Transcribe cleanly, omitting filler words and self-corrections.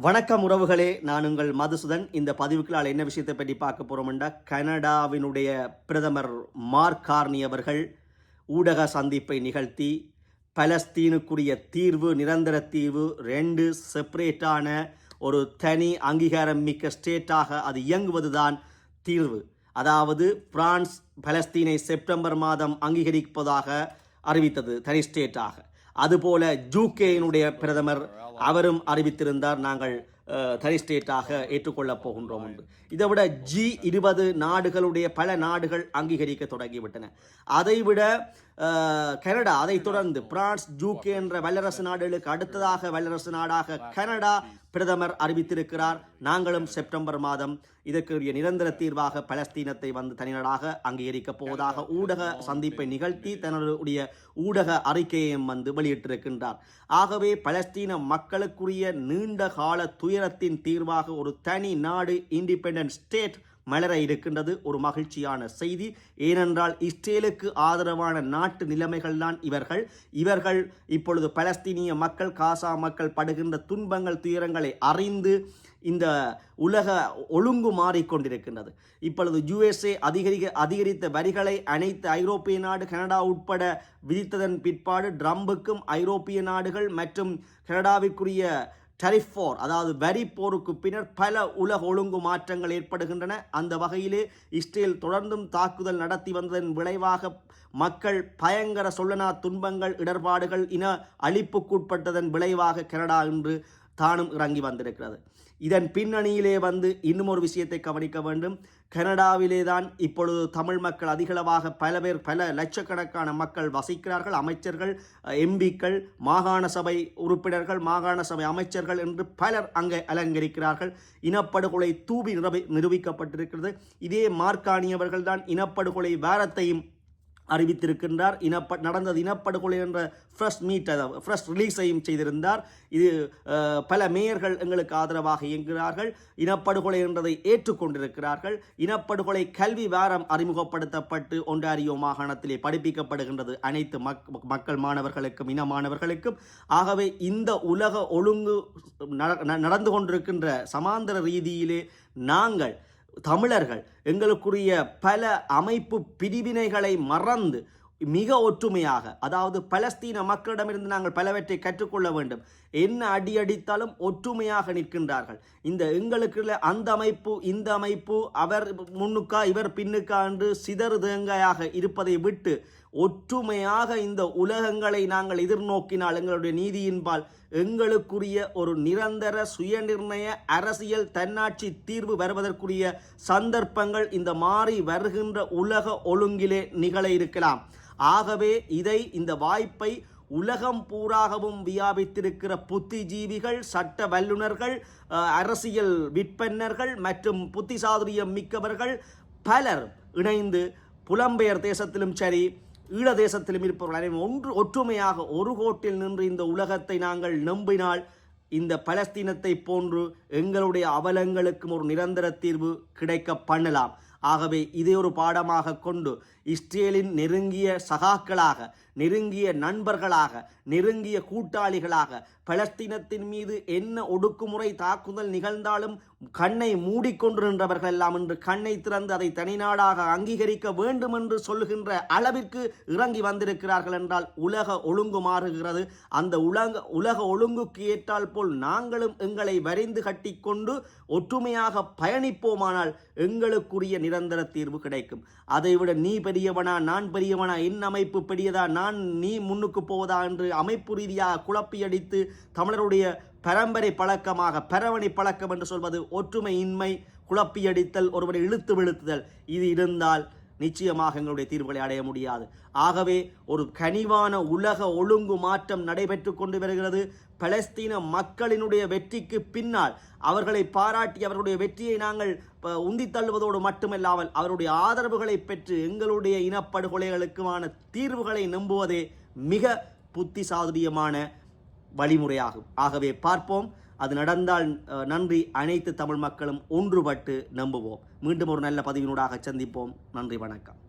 வணக்கம் உறவுகளே, நான் உங்கள் மதுசூதன். இந்த பதிவுக்குள்ளால் என்ன விஷயத்தை பற்றி பார்க்க போகிறோம்னா, கனடாவினுடைய பிரதமர் மார்க் கார்னி அவர்கள் ஊடக சந்திப்பை நிகழ்த்தி பலஸ்தீனுக்குரிய தீர்வு, நிரந்தர தீர்வு, ரெண்டு செப்பரேட்டான ஒரு தனி அங்கீகாரம் மிக்க ஸ்டேட்டாக அது இயங்குவதுதான் தீர்வு. அதாவது பிரான்ஸ் பலஸ்தீனை செப்டம்பர் மாதம் அங்கீகரிப்பதாக அறிவித்தது தனி ஸ்டேட்டாக. அதுபோல ஜூகேயினுடைய பிரதமர் அவரும் அறிவித்திருந்தார், நாங்கள் தனி ஸ்டேட்டாக ஏற்றுக்கொள்ளப் போகின்றோம் என்று. இதைவிட G20 நாடுகளுடைய பல நாடுகள் அங்கீகரிக்க தொடங்கிவிட்டன. அதைவிட கனடா, அதைத் தொடர்ந்து பிரான்ஸ், ஜூகே என்ற வல்லரசு நாடுகளுக்கு அடுத்ததாக வல்லரசு நாடாக கனடா பிரதமர் அறிவித்திருக்கிறார், நாங்களும் செப்டம்பர் மாதம் இதற்குரிய நிரந்தர தீர்வாக பலஸ்தீனத்தை தனிநாடாக அங்கீகரிக்கப் போவதாக ஊடக சந்திப்பை நிகழ்த்தி தன்னுடைய ஊடக அறிக்கையையும் வெளியிட்டிருக்கின்றார். ஆகவே பலஸ்தீன மக்களுக்குரிய நீண்ட கால துயரத்தின் தீர்வாக ஒரு தனி நாடு, இண்டிபெண்டன்ட் ஸ்டேட் மலர இருக்கின்றது. ஒரு மகிழ்ச்சியான செய்தி. ஏனென்றால் இஸ்ரேலுக்கு ஆதரவான நாட்டு நிலைமைகள் தான் இவர்கள் இப்பொழுது பலஸ்தீனிய மக்கள், காசா மக்கள் படுகின்ற துன்பங்கள், துயரங்களை அறிந்து இந்த உலக ஒழுங்கு மாறிக்கொண்டிருக்கின்றது. இப்பொழுது USA அதிகரித்த வரிகளை அனைத்து ஐரோப்பிய நாடு, கனடா உட்பட விதித்ததன் பிற்பாடு ட்ரம்புக்கும் ஐரோப்பிய நாடுகள் மற்றும் கனடாவிற்குரிய டரிஃப் போர், அதாவது வரி போருக்கு பின்னர் பல உலக ஒழுங்கு மாற்றங்கள் ஏற்படுகின்றன. அந்த வகையிலே இஸ்ரேல் தொடர்ந்தும் தாக்குதல் நடத்தி வந்ததன் விளைவாக மக்கள் பயங்கர சொல்லனா துன்பங்கள், இடர்பாடுகள், இன அழிப்புக்குட்பட்டதன் விளைவாக கனடா இன்று தானும் இறங்கி வந்திருக்கிறது. இதன் பின்னணியிலே இன்னும் ஒரு விஷயத்தை கவனிக்க வேண்டும். கனடாவிலே தான் இப்பொழுது தமிழ் மக்கள் அதிகளவாக பல லட்சக்கணக்கான மக்கள் வசிக்கிறார்கள். அமைச்சர்கள், எம்பிக்கள், மாகாண சபை உறுப்பினர்கள், மாகாண சபை அமைச்சர்கள் என்று பலர் அங்கே அலங்கரிக்கிறார்கள். இனப்படுகொலை தூவி நிரூபிக்கப்பட்டிருக்கிறது. இதே மார்கானி அவர்கள் தான் இனப்படுகொலை வாரத்தையும் அறிவித்திருக்கின்றார். நடந்தது இனப்படுகொலை என்ற ஃப்ரெஷ் ரிலீஸையும் செய்திருந்தார். இது பல மேயர்கள் எங்களுக்கு ஆதரவாக இயங்குகிறார்கள், இனப்படுகொலை என்றதை ஏற்றுக்கொண்டிருக்கிறார்கள். இனப்படுகொலை கல்வி வாரம் அறிமுகப்படுத்தப்பட்டு ஒன்டாரியோ மாகாணத்திலே படிப்பிக்கப்படுகின்றது அனைத்து மக்கள் மாணவர்களுக்கும், இன மாணவர்களுக்கும். ஆகவே இந்த உலக ஒழுங்கு நடந்து கொண்டிருக்கின்ற சமாந்தர ரீதியிலே நாங்கள் தமிழர்கள் எங்களுக்குரிய பல அமைப்பு பிரிவினைகளை மறந்து மிக ஒற்றுமையாக, அதாவது பலஸ்தீன மக்களிடமிருந்து நாங்கள் பலவற்றை கற்றுக்கொள்ள வேண்டும். என்ன அடித்தாலும் ஒற்றுமையாக நிற்கின்றார்கள். இந்த எங்களுக்கு அந்த அமைப்பு, இந்த அமைப்பு, அவர் முன்னுக்கா இவர் பின்னுக்கா என்று சிதறு தேங்காயாக இருப்பதை விட்டு ஒற்றுமையாக இந்த உலகங்களை நாங்கள் எதிர்நோக்கினால் எங்களுடைய நீதியின்பால் எங்களுக்குரிய ஒரு நிரந்தர சுயநிர்ணய அரசியல் தன்னாட்சி தீர்வு வருவதற்குரிய சந்தர்ப்பங்கள் இந்த மாறி வருகின்ற உலக ஒழுங்கிலே நிகழ இருக்கலாம். ஆகவே இந்த வாய்ப்பை உலகம் பூராகவும் வியாபித்திருக்கிற புத்திஜீவிகள், சட்ட வல்லுநர்கள், அரசியல் விற்பனர்கள் மற்றும் புத்திசாதுரியம் மிக்கவர்கள் பலர் இணைந்து புலம்பெயர் தேசத்திலும் சரி, ஈழ தேசத்திலும் இருப்பவர்கள் ஒற்றுமையாக ஒரு கோட்டில் நின்று இந்த உலகத்தை நாங்கள் நம்பினால் இந்த பலஸ்தீனத்தை போன்று எங்களுடைய அவலங்களுக்கும் ஒரு நிரந்தர தீர்வு கிடைக்க பண்ணலாம். ஆகவே இதை ஒரு பாடமாக கொண்டு இஸ்ரேலின் நெருங்கிய சகாக்களாக, நெருங்கிய நண்பர்களாக, நெருங்கிய கூட்டாளிகளாக பலஸ்தீனத்தின் மீது என்ன ஒடுக்குமுறை தாக்குதல் நிகழ்ந்தாலும் கண்ணை மூடிக்கொண்டிருந்தவர்கள் எல்லாம் இன்று கண்ணை திறந்து அதை தனிநாடாக அங்கீகரிக்க வேண்டும் என்று சொல்லுகின்ற அளவிற்கு இறங்கி வந்திருக்கிறார்கள் என்றால் உலக ஒழுங்கு மாறுகிறது. அந்த உலக ஒழுங்குக்கு ஏற்றால் போல் நாங்களும் எங்களை வரிந்து கட்டிக்கொண்டு ஒற்றுமையாக பயணிப்போமானால் எங்களுக்குரிய நிரந்தர தீர்வு கிடைக்கும். அதைவிட நீ பெரியவனா, நான் பெரியவனா, என் அமைப்பு பெரியதா, நீ முன்னுக்கு போவதா என்று அமைப்பு ரீதியாக குழப்பியடித்து தமிழருடைய பரம்பரை பழக்கமாக பரவணி பழக்கம் என்று சொல்வது ஒற்றுமையின்மை, குழப்பியடித்தல், ஒருவரை இழுத்து வீழ்த்துதல், இது இருந்தால் நிச்சயமாக எங்களுடைய தீர்வுகளை அடைய முடியாது. ஆகவே ஒரு கனிவான உலக ஒழுங்கு மாற்றம் நடைபெற்று கொண்டு வருகிறது. பலஸ்தீன மக்களினுடைய வெற்றிக்கு பின்னால் அவர்களை பாராட்டி அவர்களுடைய வெற்றியை நாங்கள் உந்தித்தள்ளுவதோடு மட்டுமல்லாமல் அவருடைய ஆதரவுகளை பெற்று எங்களுடைய இனப்படுகொலைகளுக்குமான தீர்வுகளை நம்புவதே மிக புத்திசாதுரியமான வழிமுறையாகும். ஆகவே பார்ப்போம், அது நடந்தால் நன்றி. அனைத்து தமிழ் மக்களும் ஒன்றுபட்டு நம்புவோம். மீண்டும் ஒரு நல்ல பதிவினூடாக சந்திப்போம். நன்றி, வணக்கம்.